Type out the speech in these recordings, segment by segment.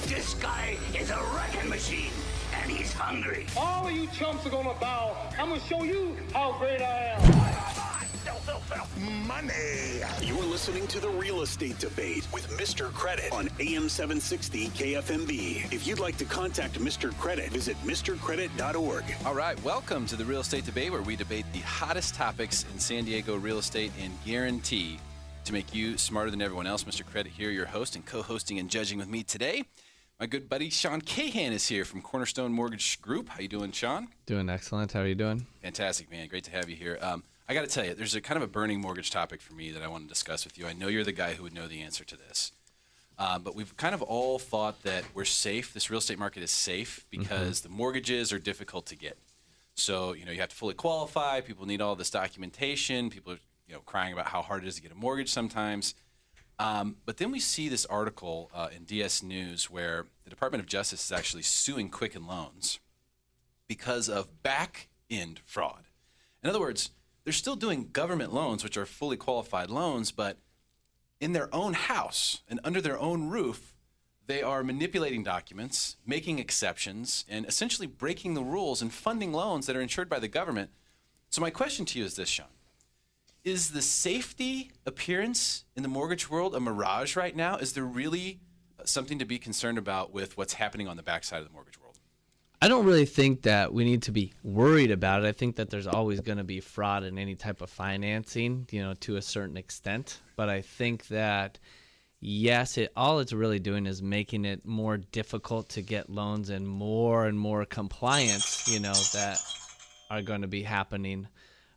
This guy is a wrecking machine, and he's hungry. All of you chumps are gonna bow. I'm gonna show you how great I am. Money. You're listening to The Real Estate Debate with Mr. Credit on AM 760 KFMB. If you'd like to contact Mr. Credit, visit mrcredit.org. All right, welcome to The Real Estate Debate, where we debate the hottest topics in San Diego real estate and guarantee to make you smarter than everyone else. Mr. Credit here, your host, and co-hosting and judging with me today. My good buddy Sean Cahan is here from Cornerstone Mortgage Group. How you doing, Sean? Doing excellent. How are you doing? Fantastic, man. Great to have you here. I got to tell you, there's a kind of a burning mortgage topic for me that I want to discuss with you. I know you're the guy who would know the answer to this. But we've kind of all thought that we're safe. This real estate market is safe because the mortgages are difficult to get. So, you have to fully qualify. People need all this documentation. People are, crying about how hard it is to get a mortgage sometimes. But then we see this article in DS News where the Department of Justice is actually suing Quicken Loans because of back-end fraud. In other words, they're still doing government loans, which are fully qualified loans, but in their own house and under their own roof, they are manipulating documents, making exceptions, and essentially breaking the rules and funding loans that are insured by the government. So my question to you is this, Sean. Is the safety appearance in the mortgage world a mirage right now? Is there really something to be concerned about with what's happening on the backside of the mortgage world? I don't really think that we need to be worried about it. I think that there's always going to be fraud in any type of financing, to a certain extent. But I think that, yes, all it's really doing is making it more difficult to get loans and more compliance, that are going to be happening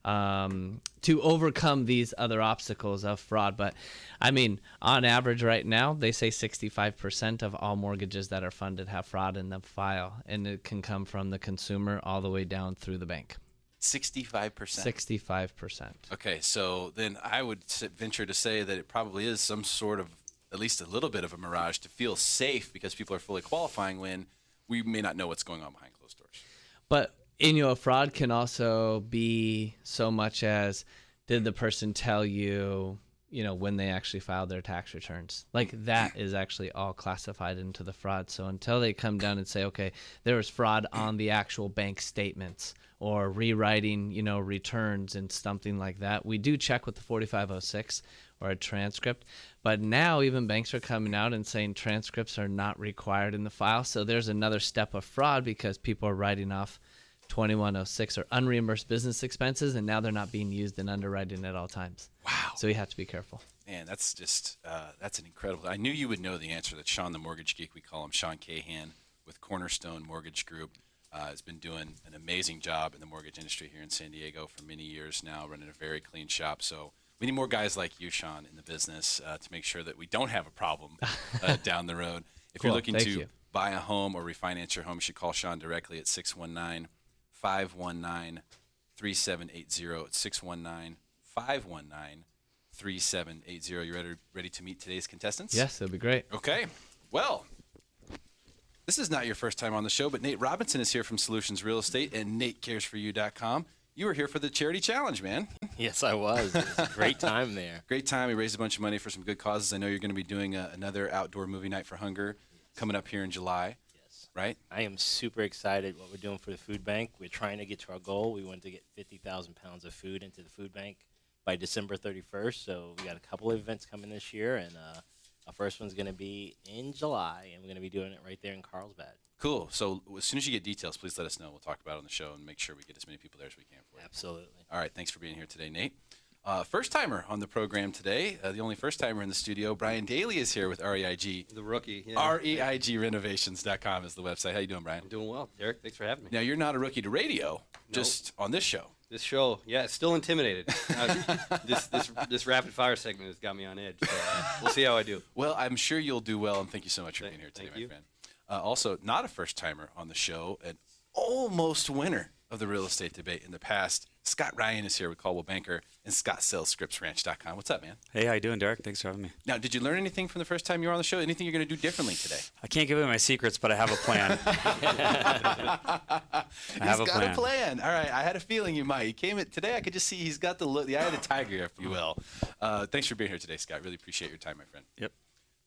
to overcome these other obstacles of fraud. But I mean, on average right now, they say 65% of all mortgages that are funded have fraud in the file, and it can come from the consumer all the way down through the bank. 65%? 65%. Okay, so then I would venture to say that it probably is some sort of, at least a little bit of a mirage to feel safe because people are fully qualifying when we may not know what's going on behind closed doors. But a fraud can also be so much as, did the person tell you, when they actually filed their tax returns? Like, that is actually all classified into the fraud. So until they come down and say, okay, there was fraud on the actual bank statements or rewriting, returns and something like that, we do check with the 4506 or a transcript. But now even banks are coming out and saying transcripts are not required in the file. So there's another step of fraud because people are writing off 2106 or unreimbursed business expenses, and now they're not being used in underwriting at all times. Wow. So you have to be careful. Man, that's just, that's an incredible, I knew you would know the answer. That Sean the Mortgage Geek, we call him, Sean Cahan with Cornerstone Mortgage Group, has been doing an amazing job in the mortgage industry here in San Diego for many years now, running a very clean shop. So we need more guys like you, Sean, in the business to make sure that we don't have a problem down the road. If Cool. you're looking Thank to you. buy a home or refinance your home, you should call Sean directly at 619-519-3780. It's 619-519-3780. You ready to meet today's contestants? Yes, that'd be great. Okay. Well, this is not your first time on the show, but Nate Robinson is here from Solutions Real Estate and NateCaresForYou.com. You were here for the charity challenge, man. Yes, I was. It was a great time there. Great time. We raised a bunch of money for some good causes. I know you're going to be doing another outdoor movie night for hunger coming up here in July. Right? I am super excited what we're doing for the food bank. We're trying to get to our goal. We want to get 50,000 pounds of food into the food bank by December 31st. So we got a couple of events coming this year, and our first one's going to be in July, and we're going to be doing it right there in Carlsbad. Cool. So as soon as you get details, please let us know. We'll talk about it on the show and make sure we get as many people there as we can for you. Absolutely. All right. Thanks for being here today, Nate. First timer on the program today, the only first timer in the studio, Brian Daly is here with REIG. The rookie. Yeah. REIGrenovations.com is the website. How you doing, Brian? I'm doing well, Derek. Thanks for having me. Now, you're not a rookie to radio, just on this show. This show, yeah, still intimidated. This rapid fire segment has got me on edge. So, we'll see how I do. Well, I'm sure you'll do well, and thank you so much for being here today, my friend. Also, not a first timer on the show, an almost winner of the real estate debate in the past. Scott Ryan is here with Caldwell Banker and ScottSellsScriptsRanch.com. What's up, man? Hey, how you doing, Derek? Thanks for having me. Now, did you learn anything from the first time you were on the show? Anything you're going to do differently today? I can't give away my secrets, but I have a plan. He's got a plan. All right, I had a feeling you might. He came in today. I could just see he's got the eye of the tiger, if you will. Thanks for being here today, Scott. Really appreciate your time, my friend. Yep.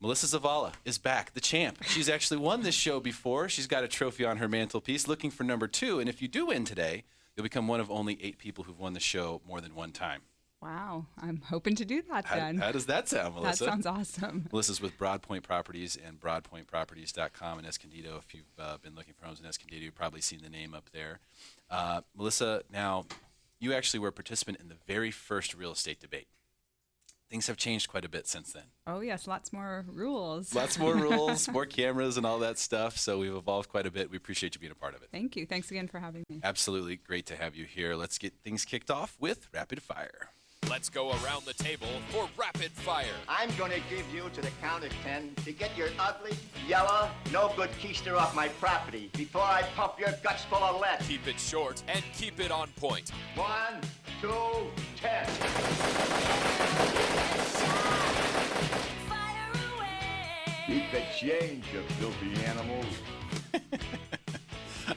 Melissa Zavala is back, the champ. She's actually won this show before. She's got a trophy on her mantelpiece, looking for number 2. And if you do win today, you'll become one of only 8 people who've won the show more than one time. Wow, I'm hoping to do that then. How does that sound, Melissa? That sounds awesome. Melissa's with Broadpoint Properties and BroadpointProperties.com in Escondido. If you've been looking for homes in Escondido, you've probably seen the name up there. Melissa, now, you actually were a participant in the very first real estate debate. Things have changed quite a bit since then. Oh, yes, lots more rules. Lots more rules, more cameras and all that stuff. So we've evolved quite a bit. We appreciate you being a part of it. Thank you. Thanks again for having me. Absolutely. Great to have you here. Let's get things kicked off with Rapid Fire. Let's go around the table for Rapid Fire. I'm going to give you to the count of 10 to get your ugly, yellow, no good keister off my property before I pump your guts full of lead. Keep it short and keep it on point. 1, 2, 10. Keep the change, you filthy animals.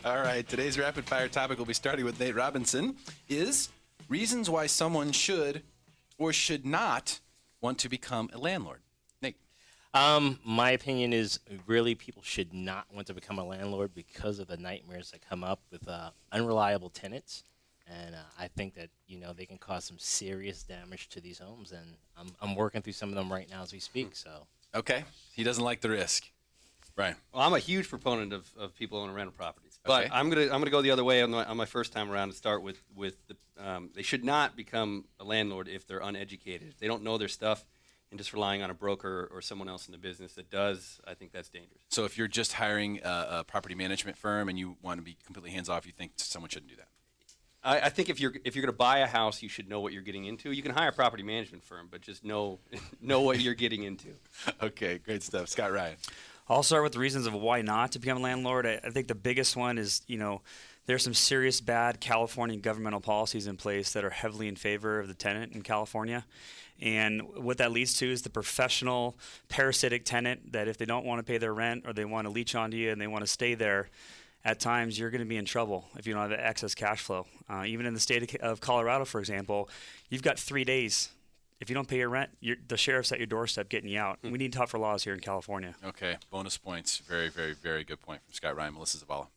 All right, today's rapid fire topic we'll be starting with Nate Robinson is reasons why someone should or should not want to become a landlord. Nate. My opinion is really people should not want to become a landlord because of the nightmares that come up with unreliable tenants. And I think that, they can cause some serious damage to these homes. And I'm working through some of them right now as we speak. So. Okay. He doesn't like the risk. Brian. Well, I'm a huge proponent of people owning rental properties, but Okay. I'm gonna go the other way on my first time around and start with the they should not become a landlord if they're uneducated. If they don't know their stuff and just relying on a broker or someone else in the business that does, I think that's dangerous. So if you're just hiring a property management firm and you want to be completely hands off, you think someone shouldn't do that? I think if you're going to buy a house, you should know what you're getting into. You can hire a property management firm, but just know what you're getting into. Okay, great stuff. Scott Ryan. I'll start with the reasons of why not to become a landlord. I think the biggest one is, there's some serious bad California governmental policies in place that are heavily in favor of the tenant in California. And what that leads to is the professional parasitic tenant that if they don't want to pay their rent or they want to leech onto you and they want to stay there, at times you're going to be in trouble if you don't have excess cash flow. Even in the state of Colorado, for example, you've got 3 days. If you don't pay your rent, the sheriff's at your doorstep getting you out. We need tougher laws here in California. Okay, bonus points. Very, very, very good point from Scott Ryan. Melissa Zavala.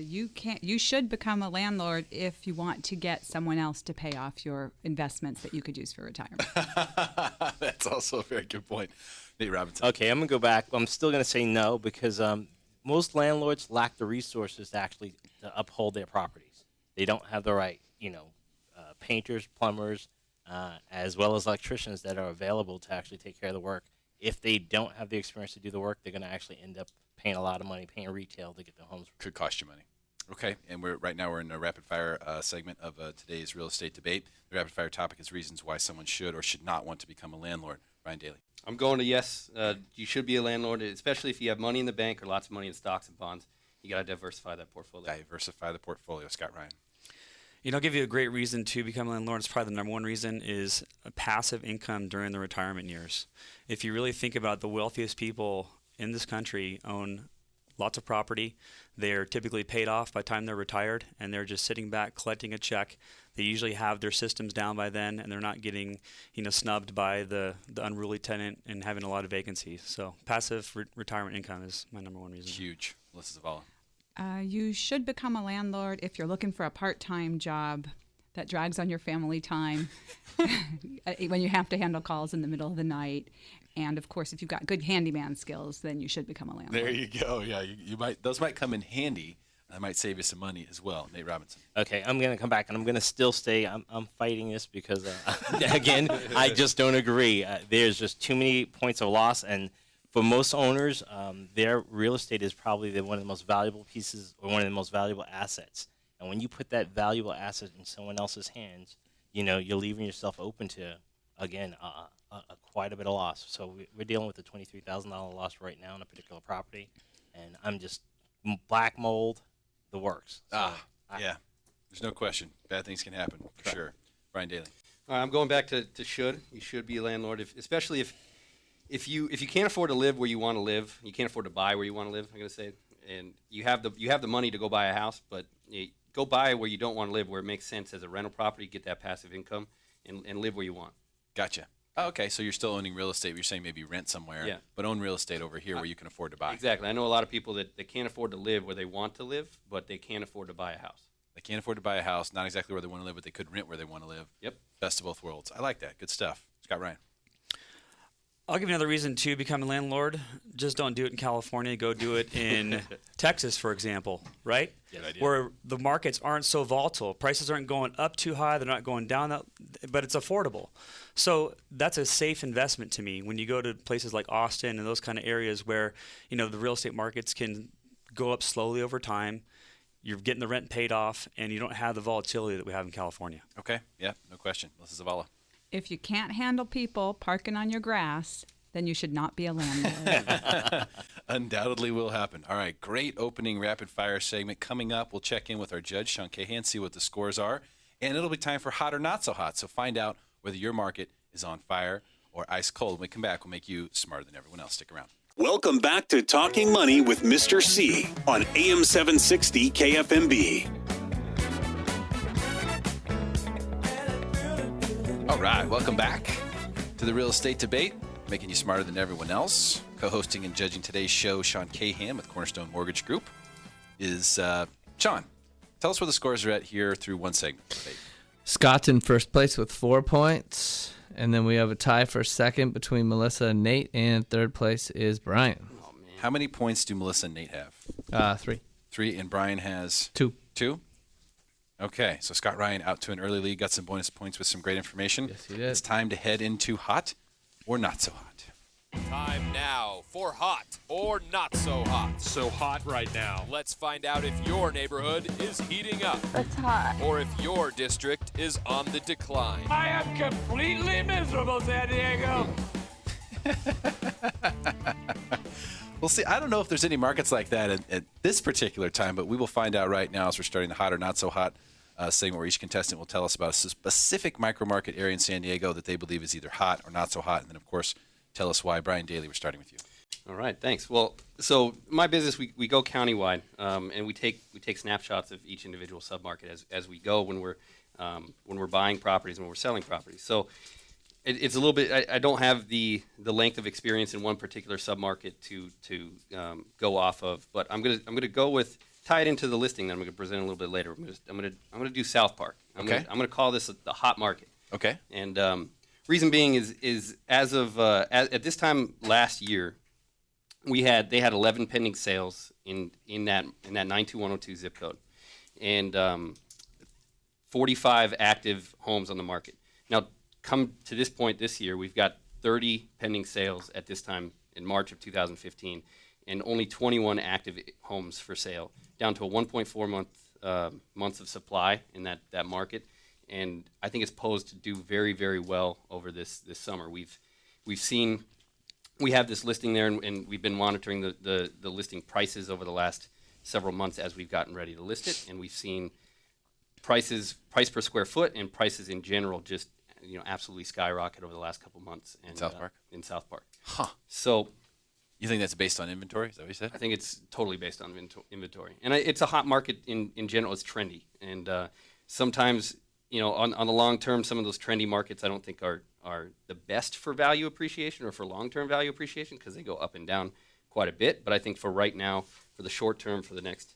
You should become a landlord if you want to get someone else to pay off your investments that you could use for retirement. That's also a very good point. Nate Robinson. Okay, I'm going to go back. I'm still going to say no because most landlords lack the resources to actually uphold their properties. They don't have the right, painters, plumbers, as well as electricians that are available to actually take care of the work. If they don't have the experience to do the work, they're going to actually end up paying a lot of money, paying retail to get their homes. Could cost you money. Okay, and right now we're in a rapid fire segment of today's real estate debate. The rapid fire topic is reasons why someone should or should not want to become a landlord. Ryan Daly. I'm going to yes. You should be a landlord, especially if you have money in the bank or lots of money in stocks and bonds. You got to diversify that portfolio. Diversify the portfolio. Scott Ryan. I'll give you a great reason to become a landlord. It's probably the number one reason is a passive income during the retirement years. If you really think about the wealthiest people in this country own lots of property. They're typically paid off by the time they're retired, and they're just sitting back collecting a check. They usually have their systems down by then, and they're not getting snubbed by the unruly tenant and having a lot of vacancies. So passive retirement income is my number one reason. Huge. Melissa Zavala. You should become a landlord if you're looking for a part-time job that drags on your family time when you have to handle calls in the middle of the night. And, of course, if you've got good handyman skills, then you should become a landlord. There you go. Yeah, you might. Those might come in handy. That might save you some money as well. Nate Robinson. Okay, I'm going to come back, and I'm going to still stay. I'm fighting this because, again, I just don't agree. There's just too many points of loss, and for most owners, their real estate is probably one of the most valuable pieces or one of the most valuable assets. And when you put that valuable asset in someone else's hands, you're leaving yourself open to, again, quite a bit of loss. So we're dealing with a $23,000 loss right now on a particular property, and I'm just black mold, the works. So yeah. There's no question. Bad things can happen, for sure. Brian Daly. I'm going back to should. You should be a landlord, especially if you can't afford to live where you want to live, you can't afford to buy where you want to live, I'm going to say, and you have the money to go buy a house, but go buy where you don't want to live, where it makes sense as a rental property, get that passive income, and live where you want. Gotcha. Oh, okay, so you're still owning real estate. You're saying maybe rent somewhere, Yeah. but own real estate over here where you can afford to buy. Exactly. I know a lot of people that they can't afford to live where they want to live, but they can't afford to buy a house. They can't afford to buy a house, not exactly where they want to live, but they could rent where they want to live. Yep. Best of both worlds. I like that. Good stuff. Scott Ryan. I'll give you another reason to become a landlord. Just don't do it in California. Go do it in Texas, for example, right? Good idea. Where the markets aren't so volatile. Prices aren't going up too high. They're not going down, but it's affordable. So that's a safe investment to me when you go to places like Austin and those kind of areas where, the real estate markets can go up slowly over time. You're getting the rent paid off, and you don't have the volatility that we have in California. Okay. Yeah, no question. Melissa Zavala. If you can't handle people parking on your grass, then you should not be a landlord. Undoubtedly will happen. All right, great opening rapid fire segment. Coming up, we'll check in with our judge, Sean Cahan, see what the scores are. And it'll be time for hot or not so hot. So find out whether your market is on fire or ice cold. When we come back, we'll make you smarter than everyone else. Stick around. Welcome back to Talking Money with Mr. C on AM 760 KFMB. All right, welcome back to the Real Estate Debate, making you smarter than everyone else. Co-hosting and judging today's show, Sean Cahan with Cornerstone Mortgage Group, is Sean. Tell us where the scores are at here through one segment. Debate. Scott's in first place with 4 points, and then we have a tie for second between Melissa and Nate, and third place is Brian. Oh, man. How many points do Melissa and Nate have? 3. 3, and Brian has 2. 2? Okay, so Scott Ryan out to an early lead, got some bonus points with some great information. Yes, he did. It's time to head into hot or not so hot. Time now for hot or not so hot. So hot right now. Let's find out if your neighborhood is heating up It's hot. or if your district is on the decline. I am completely miserable, San Diego. Well, see, I don't know if there's any markets like that at this particular time, but we will find out right now as we're starting the hot or not so hot segment where each contestant will tell us about a specific micro market area in San Diego that they believe is either hot or not so hot. And then, of course, tell us why. Brian Daly, we're starting with you. All right, thanks. Well, so my business, we go countywide, and we take snapshots of each individual submarket as we go when we're buying properties and when we're selling properties. So it's a little bit. I don't have the length of experience in one particular submarket to go off of, but I'm gonna go with tie it into the listing that I'm gonna present a little bit later. I'm gonna do South Park. I'm gonna call this the hot market. Okay. And reason being is as of at this time last year, they had 11 pending sales in that 92102 zip code, and 45 active homes on the market. Now, come to this point this year, we've got 30 pending sales at this time in March of 2015, and only 21 active homes for sale, down to a 1.4 months of supply in that market. And I think it's posed to do very, very well over this summer. We have this listing there, and we've been monitoring the listing prices over the last several months as we've gotten ready to list it, and we've seen price per square foot and prices in general just absolutely skyrocket over the last couple months. And, in South Park. Huh. So you think that's based on inventory? Is that what you said? I think it's totally based on inventory. And it's a hot market in general. It's trendy. And sometimes, on the long term, some of those trendy markets I don't think are the best for value appreciation or for long-term value appreciation because they go up and down quite a bit. But I think for right now, for the short term, for the next,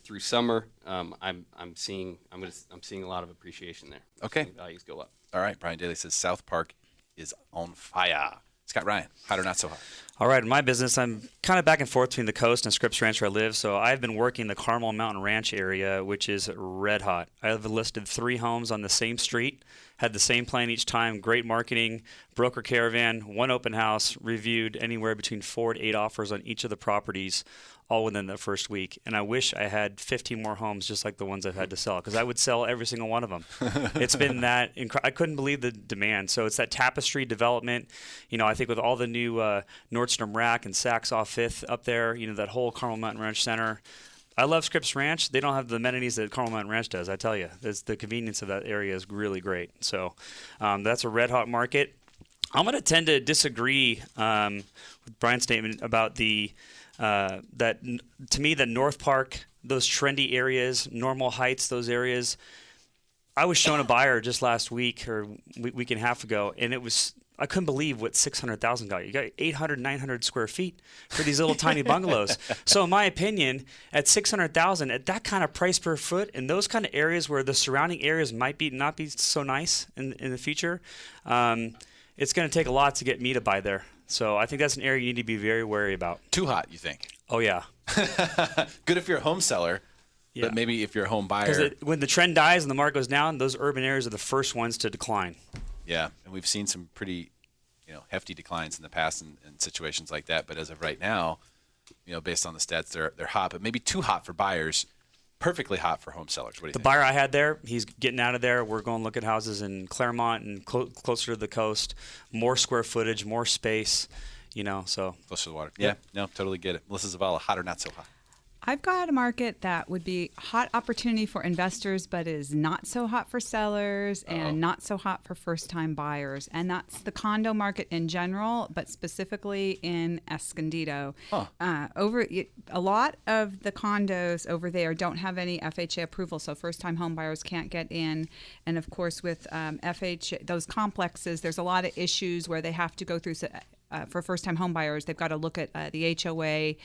through summer, I'm seeing a lot of appreciation there. Okay. Values go up. All right. Brian Daly says South Park is on fire. Scott Ryan, hot or not so hot? All right, in my business, I'm kind of back and forth between the coast and Scripps Ranch where I live. So I've been working the Carmel Mountain Ranch area, which is red hot. I've listed 3 homes on the same street, had the same plan each time, great marketing, broker caravan, 1 open house, reviewed anywhere between 4 to 8 offers on each of the properties, all within the first week. And I wish I had 15 more homes just like the ones I've had to sell, because I would sell every single one of them. It's been that I couldn't believe the demand. So it's that Tapestry development. I think with all the new Nordstrom Rack and Saks off 5th up there, that whole Carmel Mountain Ranch Center. I love Scripps Ranch. They don't have the amenities that Carmel Mountain Ranch does, I tell you. The convenience of that area is really great. So that's a red hot market. I'm going to tend to disagree with Brian's statement about that to me, the North Park, those trendy areas, Normal Heights, those areas. I was shown a buyer just last week or week and a half ago, and I couldn't believe what 600,000 got. You got 800, 900 square feet for these little tiny bungalows. So in my opinion, at 600,000, at that kind of price per foot, in those kind of areas where the surrounding areas might be not be so nice in the future, it's going to take a lot to get me to buy there. So I think that's an area you need to be very wary about. Too hot, you think? Oh yeah. Good if you're a home seller. Yeah. But maybe if you're a home buyer. Because when the trend dies and the market goes down, those urban areas are the first ones to decline. Yeah, and we've seen some pretty, hefty declines in the past in situations like that. But as of right now, based on the stats, they're hot, but maybe too hot for buyers, perfectly hot for home sellers. What do you The think? buyer I had there, he's getting out of there. We're going to look at houses in Claremont and closer to the coast, more square footage, more space, so. Closer to the water. Yeah, no, totally get it. Melissa Zavala, hot or not so hot? I've got a market that would be hot opportunity for investors, but is not so hot for sellers and not so hot for first-time buyers. And that's the condo market in general, but specifically in Escondido. A lot of the condos over there don't have any FHA approval, so first-time home buyers can't get in. And of course, with FHA, those complexes, there's a lot of issues where they have to go through. For first-time home buyers, they've got to look at the HOA.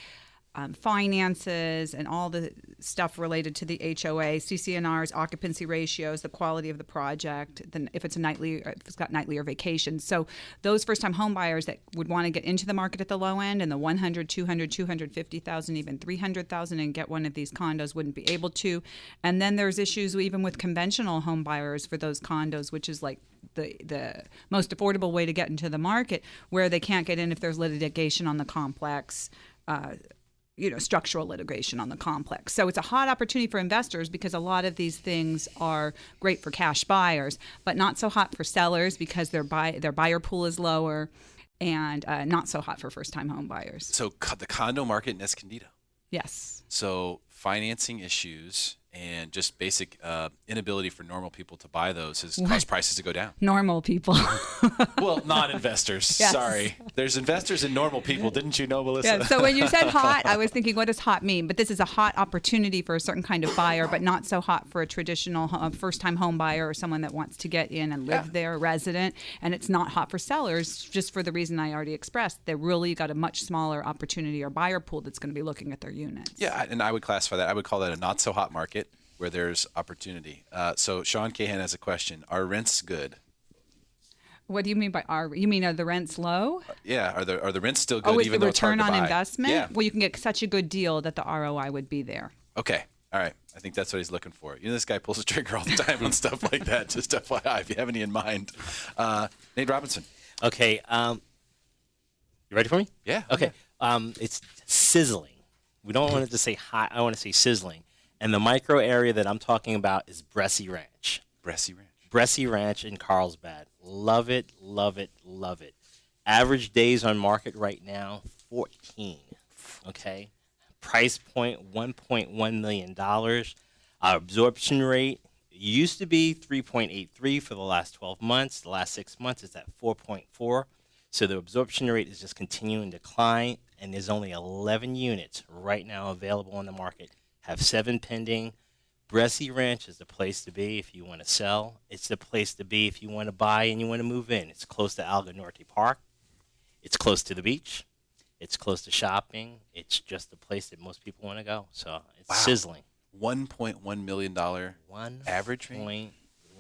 Finances and all the stuff related to the HOA, CCNRs, occupancy ratios, the quality of the project, then if it's got nightly or vacation. So those first-time home buyers that would want to get into the market at the low end and the 100, 200, 250,000, even 300,000 and get one of these condos wouldn't be able to. And then there's issues even with conventional home buyers for those condos, which is like the most affordable way to get into the market, where they can't get in if there's litigation on the complex. Structural litigation on the complex. So it's a hot opportunity for investors because a lot of these things are great for cash buyers, but not so hot for sellers because their buyer pool is lower, and not so hot for first-time home buyers. So the condo market in Escondido. Yes. So financing issues and just basic inability for normal people to buy those has caused prices to go down. Normal people. Well, not investors. Yes. Sorry. There's investors and normal people. Didn't you know, Melissa? Yeah, so when you said hot, I was thinking, what does hot mean? But this is a hot opportunity for a certain kind of buyer, but not so hot for a traditional first-time home buyer or someone that wants to get in and live there, resident. And it's not hot for sellers, just for the reason I already expressed. They really got a much smaller opportunity or buyer pool that's going to be looking at their units. Yeah, and I would classify that. I would call that a not-so-hot market where there's opportunity. So Sean Cahan has a question. Are rents good? What do you mean by you mean are the rents low? Yeah, are the rents still good? Is even the though it's hard return to on buy? investment? Yeah. Well, you can get such a good deal that the ROI would be there. Okay. All right. I think that's what he's looking for. This guy pulls the trigger all the time on stuff like that. Just FYI, if you have any in mind. Nate Robinson. Okay. You ready for me? Yeah. Okay. It's sizzling. We don't want it to say hot. I want to say sizzling. And the micro area that I'm talking about is Bressi Ranch. Bressi Ranch. Bressi Ranch in Carlsbad. Love it, love it, love it. Average days on market right now, 14. Okay. Price point, $1.1 million. Our absorption rate used to be 3.83 for the last 12 months. The last 6 months, it's at 4.4. So the absorption rate is just continuing to decline, and there's only 11 units right now available on the market. Have 7 pending. Bressi Ranch is the place to be if you want to sell. It's the place to be if you want to buy and you want to move in. It's close to Alga Norte Park. It's close to the beach. It's close to shopping. It's just the place that most people want to go. So it's sizzling. $1.1 million average rate?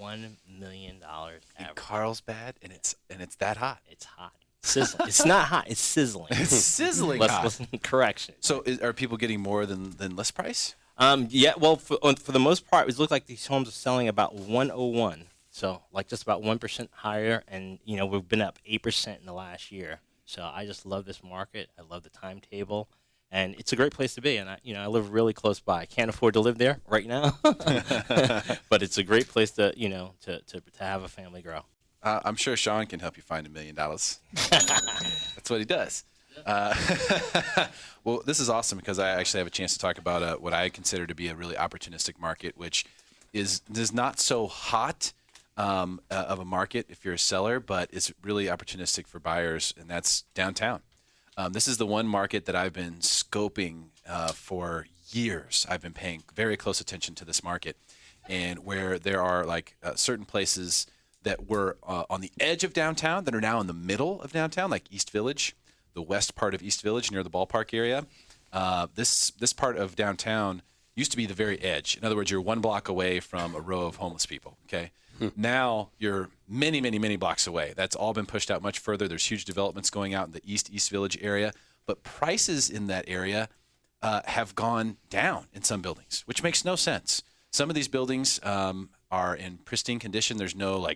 $1.1 million average. In Carlsbad, and it's that hot. It's hot. Sizzling. It's not hot. It's sizzling. It's sizzling hot. Correction. So are people getting more than list price? Yeah. Well, for the most part, it looks like these homes are selling about 101. So like just about 1% higher, and we've been up 8% in the last year. So I just love this market. I love the timetable, and it's a great place to be. And I live really close by. I can't afford to live there right now, but it's a great place to to have a family grow. I'm sure Sean can help you find $1 million. That's what he does. Well, this is awesome because I actually have a chance to talk about what I consider to be a really opportunistic market, which is not so hot of a market if you're a seller, but it's really opportunistic for buyers, and that's downtown. This is the one market that I've been scoping for years. I've been paying very close attention to this market, and where there are certain places that were on the edge of downtown that are now in the middle of downtown, like East Village, the west part of East Village near the ballpark area. This part of downtown used to be the very edge. In other words, you're 1 block away from a row of homeless people, okay? Now you're many, many, many blocks away. That's all been pushed out much further. There's huge developments going out in the East Village area, but prices in that area have gone down in some buildings, which makes no sense. Some of these buildings are in pristine condition. There's no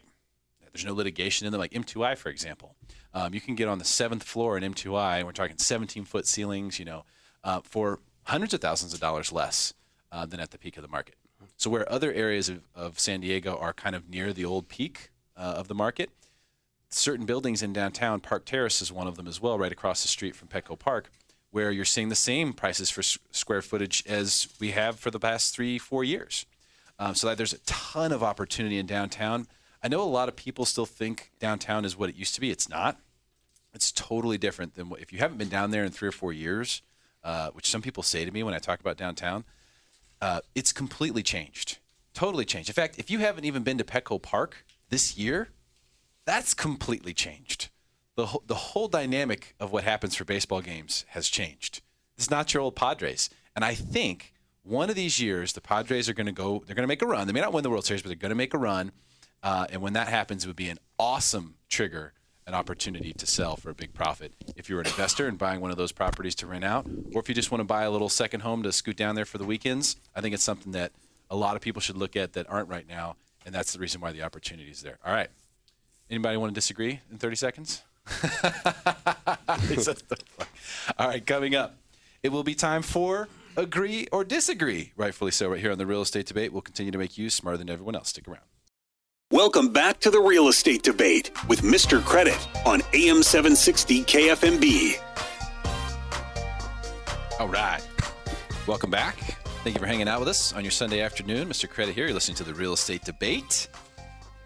litigation in them, like M2I, for example. You can get on the 7th floor in M2I, and we're talking 17-foot ceilings, for hundreds of thousands of dollars less than at the peak of the market. So where other areas of San Diego are kind of near the old peak of the market, certain buildings in downtown, Park Terrace is one of them as well, right across the street from Petco Park, where you're seeing the same prices for square footage as we have for the past 3-4 years. So that there's a ton of opportunity in downtown. I know a lot of people still think downtown is what it used to be. It's not. It's totally different than if you haven't been down there in 3 or 4 years, which some people say to me when I talk about downtown. It's completely changed, totally changed. In fact, if you haven't even been to Petco Park this year, that's completely changed. The whole dynamic of what happens for baseball games has changed. It's not your old Padres. And I think one of these years, the Padres are going to go, they're going to make a run. They may not win the World Series, but they're going to make a run. And when that happens, it would be an awesome trigger, an opportunity to sell for a big profit. If you're an investor and buying one of those properties to rent out, or if you just want to buy a little second home to scoot down there for the weekends, I think it's something that a lot of people should look at that aren't right now, and that's the reason why the opportunity is there. All right. Anybody want to disagree in 30 seconds? All right, coming up, it will be time for Agree or Disagree. Rightfully so, right here on the Real Estate Debate. We'll continue to make you smarter than everyone else. Stick around. Welcome back to the Real Estate Debate with Mr. Credit on AM 760 KFMB. All right. Welcome back. Thank you for hanging out with us on your Sunday afternoon. Mr. Credit here. You're listening to the Real Estate Debate.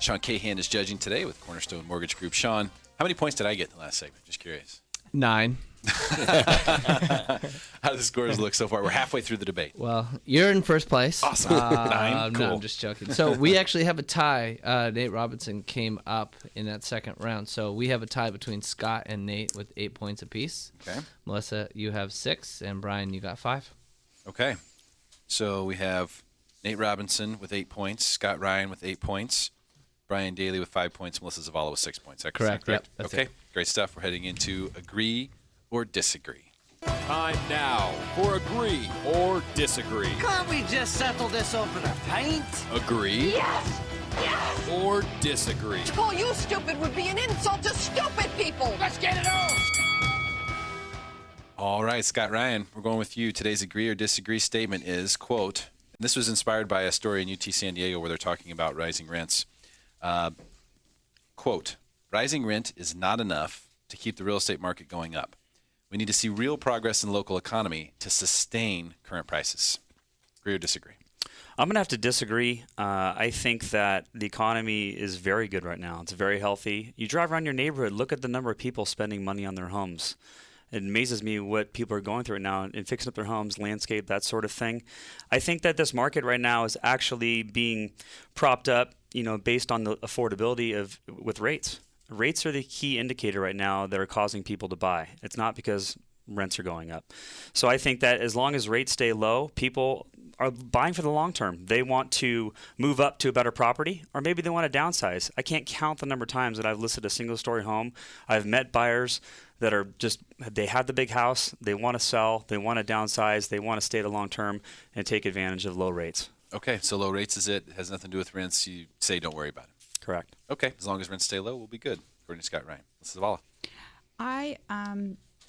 Sean Cahan is judging today with Cornerstone Mortgage Group. Sean, how many points did I get in the last segment? Just curious. 9. How do the scores look so far? We're halfway through the debate. Well, you're in first place. Awesome. 9. Cool. No, I'm just joking. So we actually have a tie. Nate Robinson came up in that second round. So we have a tie between Scott and Nate with 8 points apiece. Okay. Melissa, you have 6, and Brian, you got 5. Okay. So we have Nate Robinson with 8 points, Scott Ryan with 8 points, Brian Daly with 5 points, Melissa Zavala with 6 points. Correct. Yep, that's okay. it. Great stuff. We're heading into Agree or Disagree. Time now for Agree or Disagree. Can't we just settle this over a pint? Agree Yes! Yes! or Disagree. To call you stupid would be an insult to stupid people. Let's get it on! All right, Scott Ryan, we're going with you. Today's Agree or Disagree statement is, quote, and this was inspired by a story in UT San Diego where they're talking about rising rents. Quote, rising rent is not enough to keep the real estate market going up. We need to see real progress in the local economy to sustain current prices. Agree or disagree? I'm going to have to disagree. I think that the economy is very good right now. It's very healthy. You drive around your neighborhood, look at the number of people spending money on their homes. It amazes me what people are going through right now and fixing up their homes, landscape, that sort of thing. I think that this market right now is actually being propped up, based on the affordability with rates. Rates are the key indicator right now that are causing people to buy. It's not because rents are going up. So I think that as long as rates stay low, people are buying for the long term. They want to move up to a better property, or maybe they want to downsize. I can't count the number of times that I've listed a single-story home. I've met buyers that are they have the big house, they want to sell, they want to downsize, they want to stay the long term and take advantage of low rates. Okay, so low rates is it. It has nothing to do with rents. You say don't worry about it. Correct. Okay, as long as rents stay low, we'll be good, according to Scott Ryan. This is Zavala. I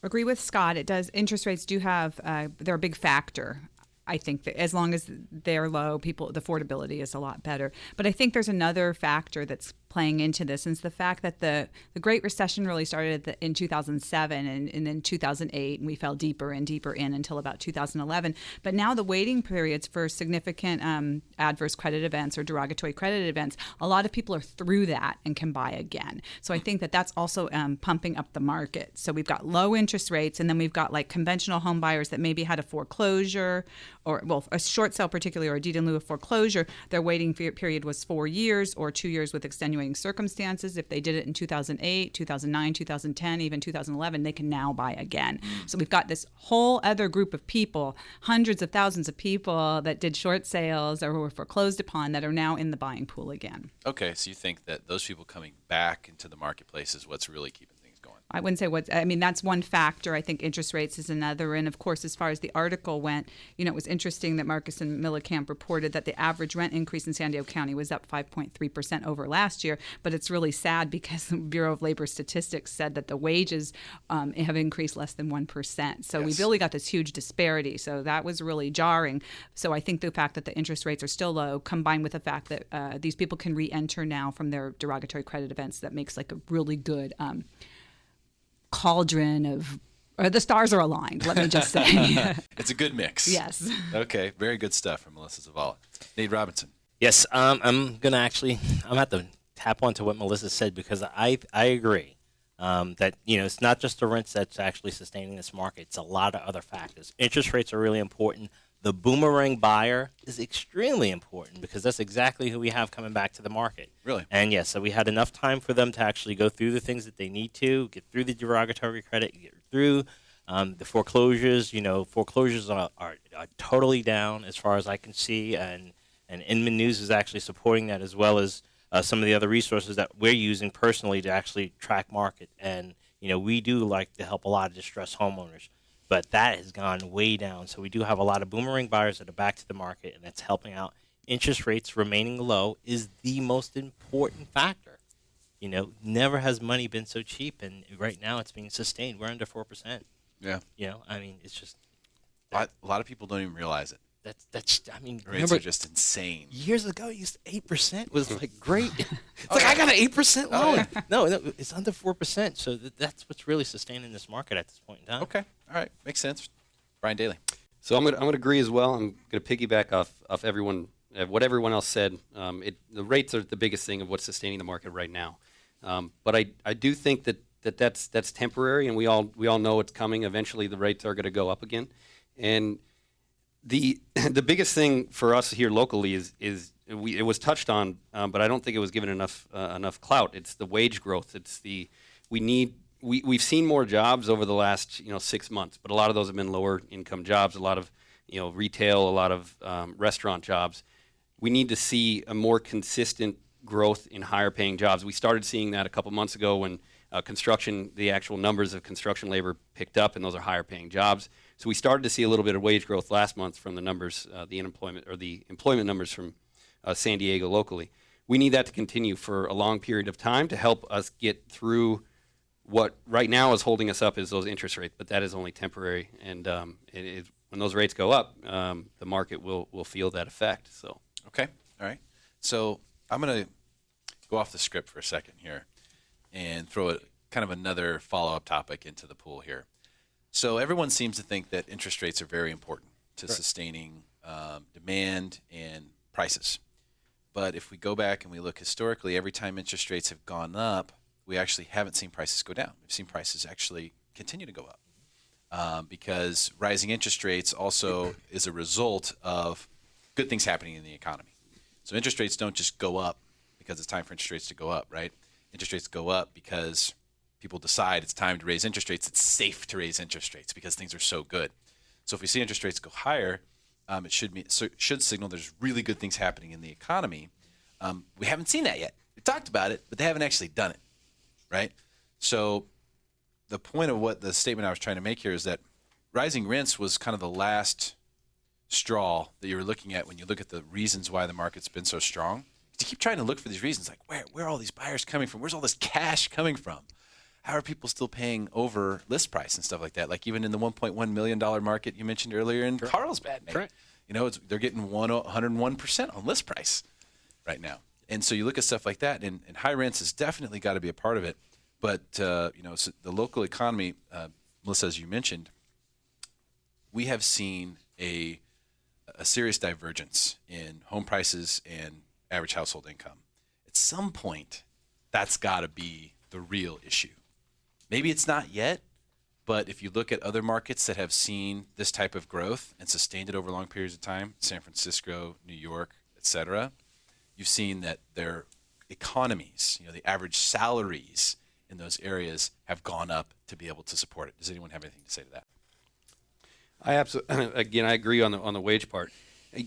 agree with Scott. It does. Interest rates do have they're a big factor. I think that as long as they're low, the affordability is a lot better. But I think there's another factor that's playing into this, and it's the fact that the Great Recession really started in 2007 and then 2008, and we fell deeper and deeper in until about 2011. But now the waiting periods for significant adverse credit events or derogatory credit events, a lot of people are through that and can buy again. So I think that that's also pumping up the market. So we've got low interest rates, and then we've got like conventional home buyers that maybe had a foreclosure or, a short sale particularly, or a deed in lieu of foreclosure. Their waiting period was 4 years or 2 years with extenuating extenuating circumstances. If they did it in 2008, 2009, 2010, even 2011, they can now buy again. So we've got this whole other group of people, hundreds of thousands of people that did short sales or were foreclosed upon that are now in the buying pool again. Okay, so you think that those people coming back into the marketplace is what's really keeping things going? I wouldn't say that's one factor. I think interest rates is another. And of course, as far as the article went, it was interesting that Marcus and Millikamp reported that the average rent increase in San Diego County was up 5.3% over last year. But it's really sad because the Bureau of Labor Statistics said that the wages have increased less than 1%. So we've really got this huge disparity. So that was really jarring. So I think the fact that the interest rates are still low, combined with the fact that these people can re-enter now from their derogatory credit events, that makes like a really good cauldron of, or the stars are aligned, let me just say. It's a good mix. Yes. Okay, very good stuff from Melissa Zavala. Nate Robinson. Yes, I'm going to have to tap onto what Melissa said, because I agree that, it's not just the rents that's actually sustaining this market. It's a lot of other factors. Interest rates are really important. The boomerang buyer is extremely important, because that's exactly who we have coming back to the market. Really? And yes, so we had enough time for them to actually go through the things that they need to, get through the derogatory credit, get through the foreclosures. Foreclosures are totally down as far as I can see, and Inman News is actually supporting that, as well as some of the other resources that we're using personally to actually track market. And, we do like to help a lot of distressed homeowners. But that has gone way down. So we do have a lot of boomerang buyers that are back to the market, and that's helping out. Interest rates remaining low is the most important factor. Never has money been so cheap, and right now it's being sustained. We're under 4%. Yeah. It's just a lot of people don't even realize it. Rates are just insane. Years ago, 8% was like great. It's like, I got an 8% loan. No, it's under 4%. So that's what's really sustaining this market at this point in time. Okay, all right, makes sense. Brian Daly. So I'm gonna agree as well. I'm gonna piggyback off what everyone else said. The rates are the biggest thing of what's sustaining the market right now. But I do think that's temporary, and we all know it's coming. Eventually, the rates are going to go up again, and the biggest thing for us here locally is it was touched on, but I don't think it was given enough clout. It's the wage growth. We've seen more jobs over the last 6 months, but a lot of those have been lower income jobs. A lot of retail, a lot of restaurant jobs. We need to see a more consistent growth in higher paying jobs. We started seeing that a couple months ago when the actual numbers of construction labor picked up, and those are higher paying jobs. So we started to see a little bit of wage growth last month from the numbers, the employment numbers from San Diego locally. We need that to continue for a long period of time to help us get through what right now is holding us up is those interest rates, but that is only temporary. And when those rates go up, the market will feel that effect. So okay, all right. So I'm going to go off the script for a second here and throw kind of another follow-up topic into the pool here. So everyone seems to think that interest rates are very important to sustaining demand and prices. But if we go back and we look historically, every time interest rates have gone up, we actually haven't seen prices go down. We've seen prices actually continue to go up because rising interest rates also is a result of good things happening in the economy. So interest rates don't just go up because it's time for interest rates to go up, right? Interest rates go up because people decide it's time to raise interest rates. It's safe to raise interest rates because things are so good. So if we see interest rates go higher, it should signal there's really good things happening in the economy. We haven't seen that yet. We talked about it, but they haven't actually done it, right? So the point of what the statement I was trying to make here is that rising rents was kind of the last straw that you were looking at when you look at the reasons why the market's been so strong. You keep trying to look for these reasons, like where are all these buyers coming from? Where's all this cash coming from? How are people still paying over list price and stuff like that? Like even in the $1.1 million market you mentioned earlier in Carlsbad, right? They're getting 101% on list price right now. And so you look at stuff like that, and high rents has definitely got to be a part of it. But so the local economy, Melissa, as you mentioned, we have seen a serious divergence in home prices and average household income. At some point, that's got to be the real issue. Maybe it's not yet, but if you look at other markets that have seen this type of growth and sustained it over long periods of time, San Francisco, New York, et cetera, you've seen that their economies, the average salaries in those areas have gone up to be able to support it. Does anyone have anything to say to that? I absolutely, again, I agree on the wage part.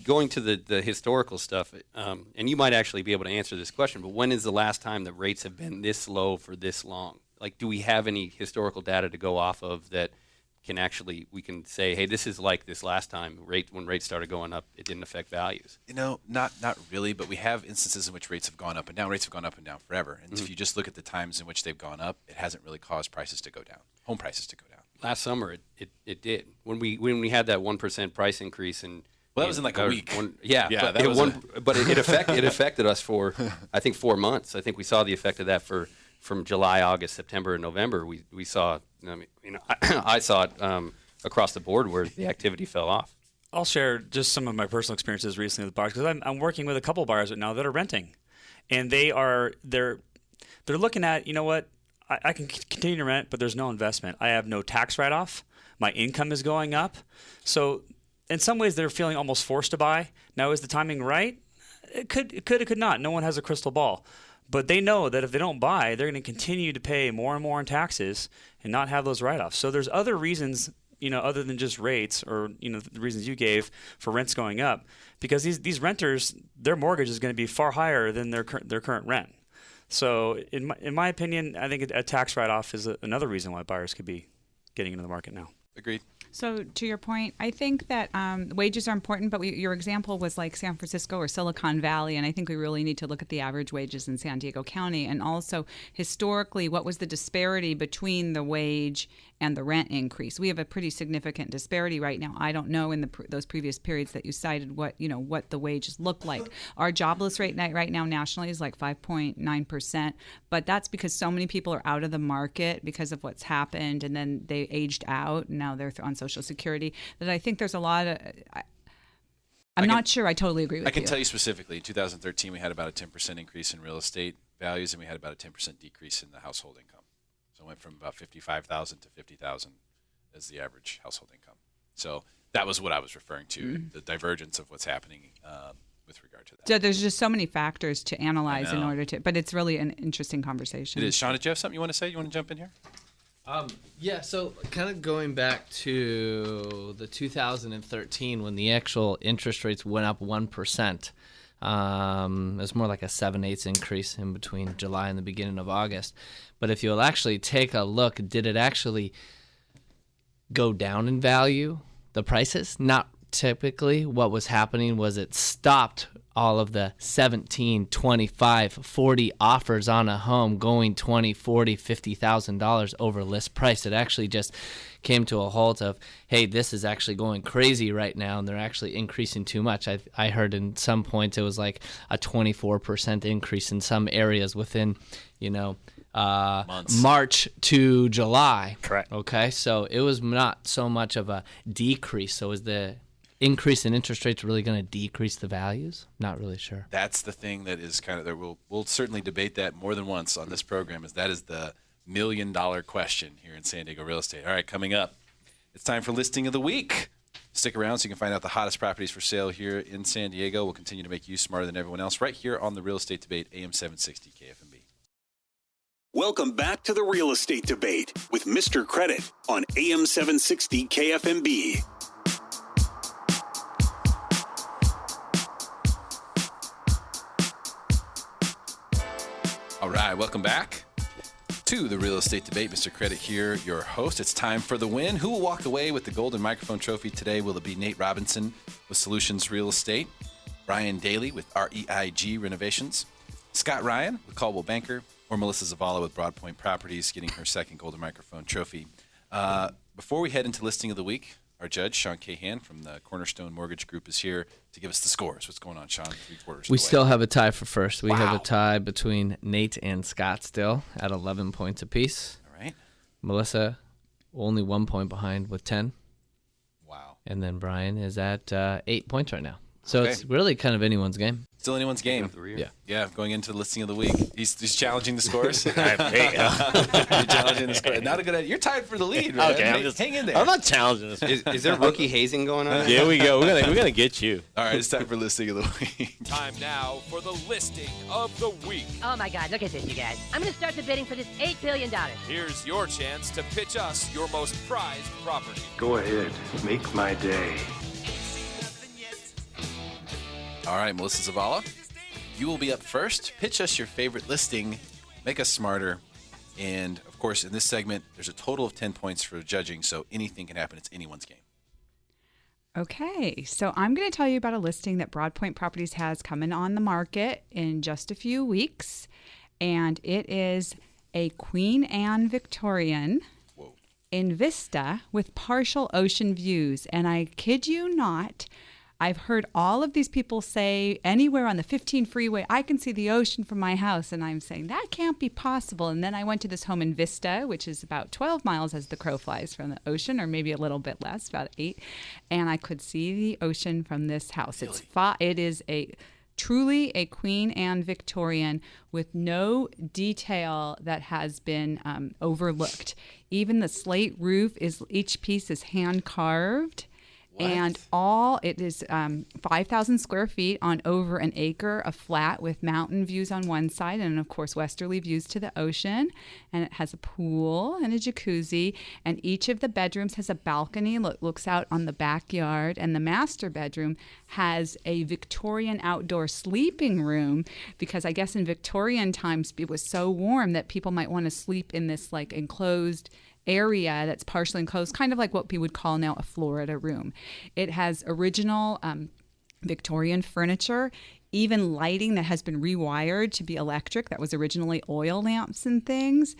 Going to the historical stuff, and you might actually be able to answer this question, but when is the last time the rates have been this low for this long? Like, do we have any historical data to go off of that we can say, hey, this is like this last time when rates started going up, it didn't affect values? Not really, but we have instances in which rates have gone up and down. Rates have gone up and down forever. And if you just look at the times in which they've gone up, it hasn't really caused prices to go down, home prices to go down. Last summer, it did. When we had that 1% price increase in that was in like a week. But it affected us for, I think, 4 months. I think we saw the effect of that from July, August, September, and November. We saw, I saw it across the board where the activity fell off. I'll share just some of my personal experiences recently with buyers, because I'm working with a couple of buyers right now that are renting, and they're looking at, what, I can continue to rent, but there's no investment. I have no tax write-off. My income is going up. So in some ways, they're feeling almost forced to buy. Now, is the timing right? It could not. No one has a crystal ball. But they know that if they don't buy, they're going to continue to pay more and more in taxes and not have those write-offs. So there's other reasons, other than just rates or, the reasons you gave for rents going up, because these renters, their mortgage is going to be far higher than their current rent. So in my opinion, I think a tax write-off is another reason why buyers could be getting into the market now. Agreed. So to your point, I think that wages are important, but your example was like San Francisco or Silicon Valley, and I think we really need to look at the average wages in San Diego County, and also historically, what was the disparity between the wage and the rent increase? We have a pretty significant disparity right now. I don't know in those previous periods that you cited what the wages look like. Our jobless rate right now nationally is like 5.9%, but that's because so many people are out of the market because of what's happened, and then they aged out, and now they're on Social Security, that I think there's a lot of... I'm not sure I totally agree with you. I can tell you specifically, in 2013, we had about a 10% increase in real estate values, and we had about a 10% decrease in the household income. So it went from about $55,000 to $50,000 as the average household income. So that was what I was referring to, the divergence of what's happening with regard to that. So there's just so many factors to analyze in order to... But it's really an interesting conversation. It is. Sean, did you have something you want to say? You want to jump in here? Yeah, so kind of going back to the 2013 when the actual interest rates went up 1%. It was more like a 7/8 increase in between July and the beginning of August. But if you'll actually take a look, did it actually go down in value, the prices? Not typically. What was happening was it stopped all of the 17, 25, 40 offers on a home going $20,000, $40,000, $50,000 over list price. It actually just came to a halt of, hey, this is actually going crazy right now, and they're actually increasing too much. I heard in some points it was like a 24% increase in some areas within, March to July. Correct. Okay, so it was not so much of a decrease. So is the increase in interest rates really going to decrease the values? Not really sure. That's the thing that is kind of there. We'll certainly debate that more than once on this program. That is the $1 million question here in San Diego real estate. All right, coming up, it's time for listing of the week. Stick around so you can find out the hottest properties for sale here in San Diego. We'll continue to make you smarter than everyone else right here on the Real Estate Debate, AM 760 KFMB. Welcome back to the Real Estate Debate with Mr. Credit on AM 760 KFMB. All right, welcome back to the Real Estate Debate. Mr. Credit here, your host. It's time for the win. Who will walk away with the Golden Microphone Trophy today? Will it be Nate Robinson with Solutions Real Estate, Brian Daly with REIG Renovations, Scott Ryan with Caldwell Banker, or Melissa Zavala with Broadpoint Properties getting her second Golden Microphone Trophy? Before we head into listing of the week, our judge, Sean Cahan from the Cornerstone Mortgage Group, is here to give us the scores. What's going on, Sean? 3/4 We still have a tie for first. We have a tie between Nate and Scott still at 11 points apiece. All right. Melissa only 1 point behind with 10. Wow. And then Brian is at 8 points right now. So Okay. it's really kind of anyone's game. Still anyone's game. Yeah, going into the listing of the week. He's challenging the scores. You're challenging the score. Not a good idea. You're tied for the lead, right? Okay, Hang in there. I'm not challenging this. Is there rookie hazing going on? Here we go. We're gonna get you. All right, it's time for listing of the week. Time now for the listing of the week. Oh my God, look at this, you guys. I'm gonna start the bidding for this $8 billion. Here's your chance to pitch us your most prized property. Go ahead, make my day. All right, Melissa Zavala, you will be up first. Pitch us your favorite listing, make us smarter. And, of course, in this segment, there's a total of 10 points for judging, so anything can happen. It's anyone's game. Okay, so I'm going to tell you about a listing that Broadpoint Properties has coming on the market in just a few weeks. And it is a Queen Anne Victorian in Vista with partial ocean views. And I kid you not, I've heard all of these people say anywhere on the 15 freeway, I can see the ocean from my house. And I'm saying that can't be possible. And then I went to this home in Vista, which is about 12 miles as the crow flies from the ocean, or maybe a little bit less, about 8. And I could see the ocean from this house. Really? It is truly a Queen Anne Victorian with no detail that has been overlooked. Even the slate roof each piece is hand carved. And it is 5,000 square feet on over an acre of flat with mountain views on one side and, of course, westerly views to the ocean. And it has a pool and a jacuzzi. And each of the bedrooms has a balcony that looks out on the backyard. And the master bedroom has a Victorian outdoor sleeping room because I guess in Victorian times it was so warm that people might want to sleep in this like enclosed area that's partially enclosed, kind of like what we would call now a Florida room. It has original Victorian furniture, even lighting that has been rewired to be electric. That was originally oil lamps and things.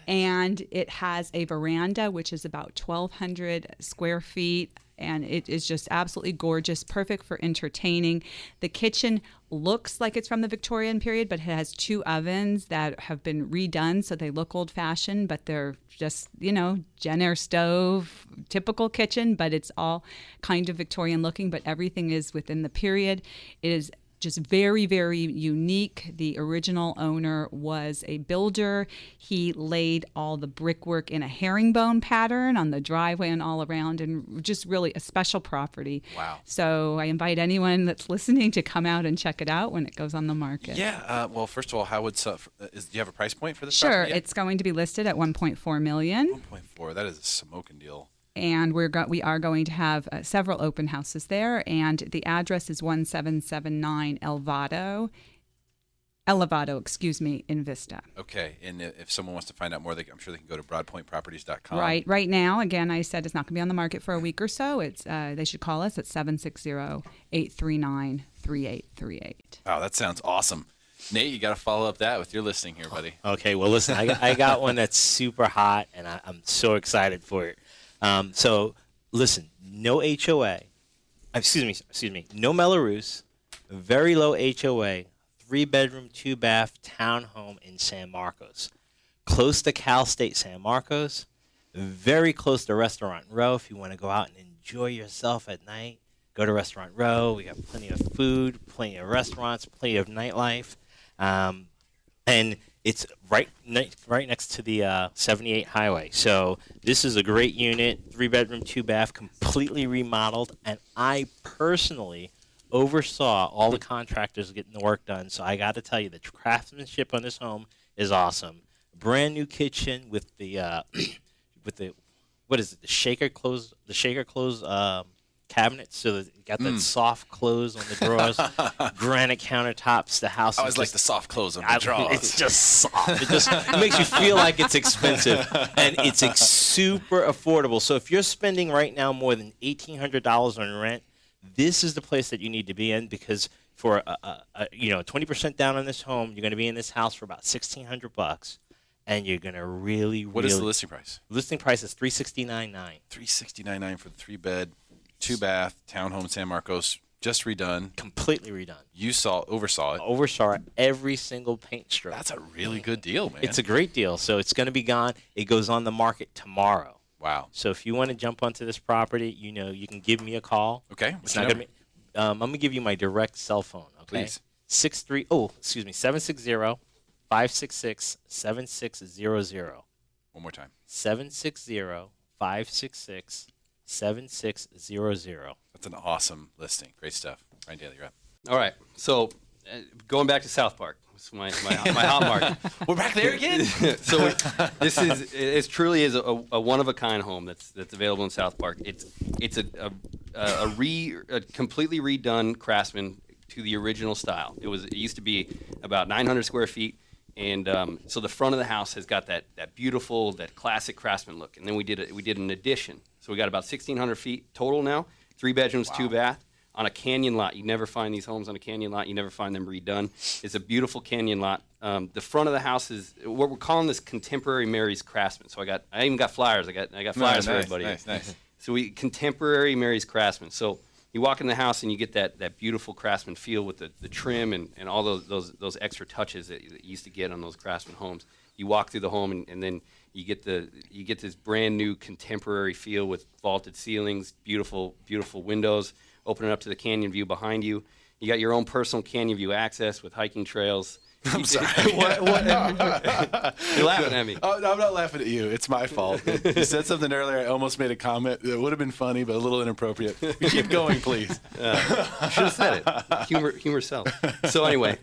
And it has a veranda, which is about 1,200 square feet. And it is just absolutely gorgeous, perfect for entertaining. The kitchen looks like it's from the Victorian period, but it has 2 ovens that have been redone, so they look old-fashioned, but they're just, Jenner stove, typical kitchen, but it's all kind of Victorian looking, but everything is within the period. It is just very, very unique. The original owner was a builder. He laid all the brickwork in a herringbone pattern on the driveway and all around, and just really a special property. Wow. So I invite anyone that's listening to come out and check it out when it goes on the market. Yeah. Well, first of all, how would do you have a price point for this Sure. property yet? It's going to be listed at $1.4 million. 1.4. That is a smoking deal. And we are going to have several open houses there. And the address is 1779 Elevado, in Vista. Okay. And if someone wants to find out more, I'm sure they can go to broadpointproperties.com. Right. Right now, again, I said it's not going to be on the market for a week or so. They should call us at 760-839-3838. Wow, that sounds awesome. Nate, you got to follow up that with your listing here, buddy. Okay. Well, listen, I got one that's super hot, and I'm so excited for it. So, listen, no HOA. Excuse me. No Melrose. Very low HOA. 3-bedroom, 2-bath townhome in San Marcos. Close to Cal State San Marcos. Very close to Restaurant Row. If you want to go out and enjoy yourself at night, go to Restaurant Row. We got plenty of food, plenty of restaurants, plenty of nightlife. And it's right next to the 78 highway. So this is a great unit, 3-bedroom, 2-bath, completely remodeled. And I personally oversaw all the contractors getting the work done. So I got to tell you, the craftsmanship on this home is awesome. Brand new kitchen with the what is it? The shaker close cabinets, so that you got that soft close on the drawers, granite countertops. The house. I always like the soft close on the drawers. It's just soft. It makes you feel like it's expensive, and it's super affordable. So if you're spending right now more than $1,800 on rent, this is the place that you need to be in, because for 20% down on this home, you're going to be in this house for about $1,600. And you're gonna really. What is the listing price? Listing price is $369,900. $369,900 for the 3-bed, 2-bath townhome in San Marcos, just redone. Completely redone. You oversaw it. Oversaw it. Every single paint stroke. That's a really good deal, man. It's a great deal. So it's gonna be gone. It goes on the market tomorrow. Wow. So if you want to jump onto this property, you can give me a call. Okay. It's not gonna be. I'm gonna give you my direct cell phone. Okay. Please. 760-566-7600. One more time. 760-566-7600. That's an awesome listing. Great stuff. Ryan Daly, you're up. All right. So going back to South Park, it's my hot market. We're back there again. So it truly is a one of a kind home that's available in South Park. It's a completely redone Craftsman to the original style. It used to be about 900 square feet, and so the front of the house has got that beautiful, that classic Craftsman look. And then we did an addition. So we got about 1,600 feet total now, 3 bedrooms, 2 bath. On a canyon lot. You never find these homes on a canyon lot. You never find them redone. It's a beautiful canyon lot. The front of the house is what we're calling this contemporary Mary's Craftsman. So I even got flyers. I got flyers for everybody. Nice. So contemporary Mary's Craftsman. So you walk in the house and you get that beautiful Craftsman feel with the trim and all those extra touches that you used to get on those Craftsman homes. You walk through the home and then you get this brand new contemporary feel with vaulted ceilings, beautiful windows. Open it up to the canyon view behind you. You got your own personal canyon view access with hiking trails. I'm sorry. What? You're laughing at me. Oh, no, I'm not laughing at you. It's my fault. You said something earlier. I almost made a comment that would have been funny, but a little inappropriate. Keep going, please. Should have said it. Humor sells. So anyway,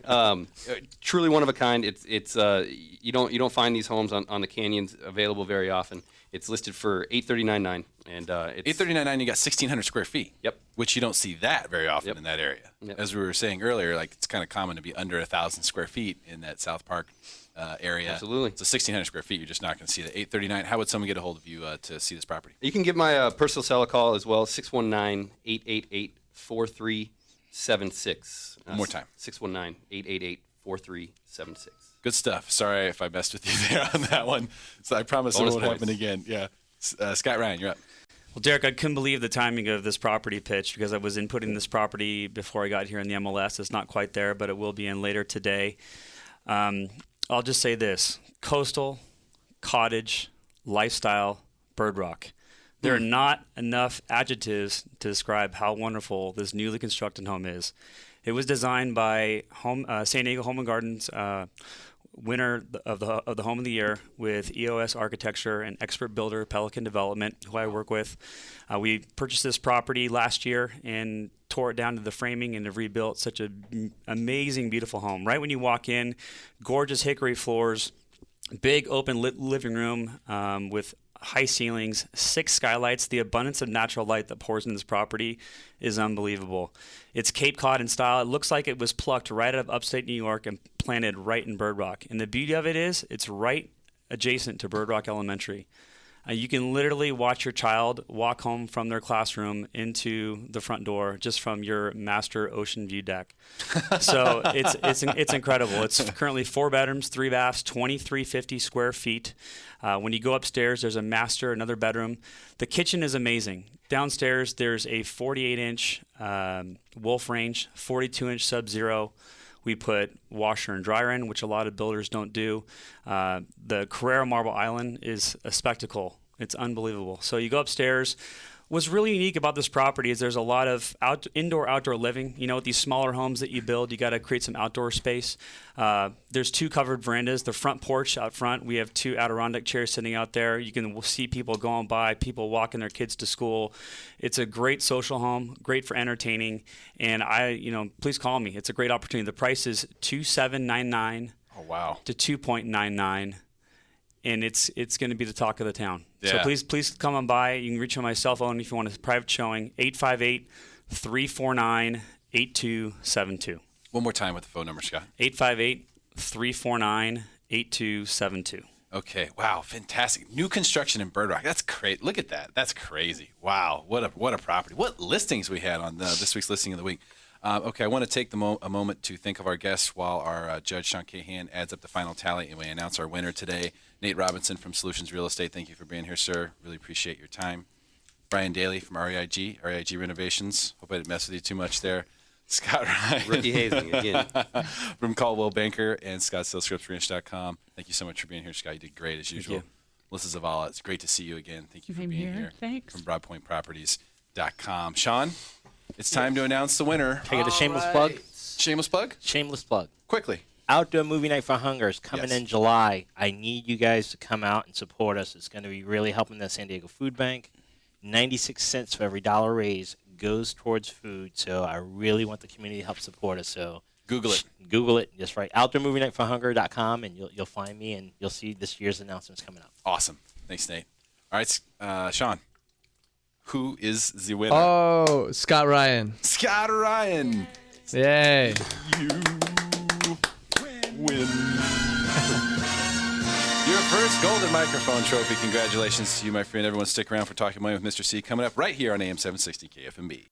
truly one of a kind. It's you don't find these homes on the canyons available very often. It's listed for $839.9, and it's $839.9. You got 1,600 square feet. Yep. Which you don't see that very often in that area. Yep. As we were saying earlier, like it's kind of common to be under 1,000 square feet in that South Park area. Absolutely. So 1,600 square feet, you're just not going to see the $839. How would someone get a hold of you to see this property? You can give my personal cell a call as well, 619-888-4376. One more time. 619-888-4376. Good stuff. Sorry if I messed with you there on that one. So I promise it won't happen again. Yeah. Scott Ryan, you're up. Well, Derek, I couldn't believe the timing of this property pitch because I was inputting this property before I got here in the MLS. It's not quite there, but it will be in later today. I'll just say this. Coastal, cottage, lifestyle, Bird Rock. There are not enough adjectives to describe how wonderful this newly constructed home is. It was designed by San Diego Home and Gardens winner of the Home of the Year with EOS Architecture and expert builder Pelican Development, who I work with. We purchased this property last year and tore it down to the framing and have rebuilt such an amazing, beautiful home. Right when you walk in, gorgeous hickory floors, big open living room with high ceilings, 6 skylights. The abundance of natural light that pours in this property is unbelievable. It's Cape Cod in style. It looks like it was plucked right out of upstate New York and planted right in Bird Rock. And the beauty of it is it's right adjacent to Bird Rock Elementary. You can literally watch your child walk home from their classroom into the front door just from your master ocean view deck. So it's incredible. It's currently 4 bedrooms, 3 baths, 2,350 square feet. When you go upstairs, there's a master, another bedroom. The kitchen is amazing. Downstairs, there's a 48-inch Wolf Range, 42-inch Sub-Zero. We put washer and dryer in, which a lot of builders don't do. The Carrera Marble Island is a spectacle. It's unbelievable. So you go upstairs. What's really unique about this property is there's a lot of indoor-outdoor living. You know, with these smaller homes that you build, you got to create some outdoor space. There's 2 covered verandas. The front porch out front, we have 2 Adirondack chairs sitting out there. You can see people going by, people walking their kids to school. It's a great social home, great for entertaining. And please call me. It's a great opportunity. The price is $2,799. Oh wow. To $2.99. And it's going to be the talk of the town. Yeah. So please come on by. You can reach me on my cell phone if you want a private showing, 858-349-8272. One more time with the phone number, Scott. 858-349-8272. Okay. Wow. Fantastic. New construction in Bird Rock. That's great. Look at that. That's crazy. Wow. What a property. What listings we had on this week's listing of the week. Okay, I want to take a moment to think of our guests while our judge, Sean Cahan, adds up the final tally and we announce our winner today. Nate Robinson from Solutions Real Estate, thank you for being here, sir. Really appreciate your time. Brian Daly from REIG Renovations. Hope I didn't mess with you too much there. Scott Ryan. Rookie hazing again. From Caldwell Banker and ScottStillScriptsRanch.com. Thank you so much for being here, Scott. You did great as usual. Melissa Zavala, it's great to see you again. Thank you for being here. Thanks. From BroadPointProperties.com. Sean? It's time to announce the winner. Can I get a shameless plug? Shameless plug? Shameless plug. Quickly. Outdoor Movie Night for Hunger is coming in July. I need you guys to come out and support us. It's going to be really helping the San Diego Food Bank. 96 cents for every dollar raised goes towards food. So I really want the community to help support us. So Google it. Google it. Just right. OutdoorMovieNightForHunger.com, and you'll find me, and you'll see this year's announcements coming up. Awesome. Thanks, Nate. All right, Sean. Who is the winner? Oh, Scott Ryan. Scott Ryan. Yay. You win. Your first golden microphone trophy. Congratulations to you, my friend. Everyone stick around for Talking Money with Mr. C coming up right here on AM 760 KFMB.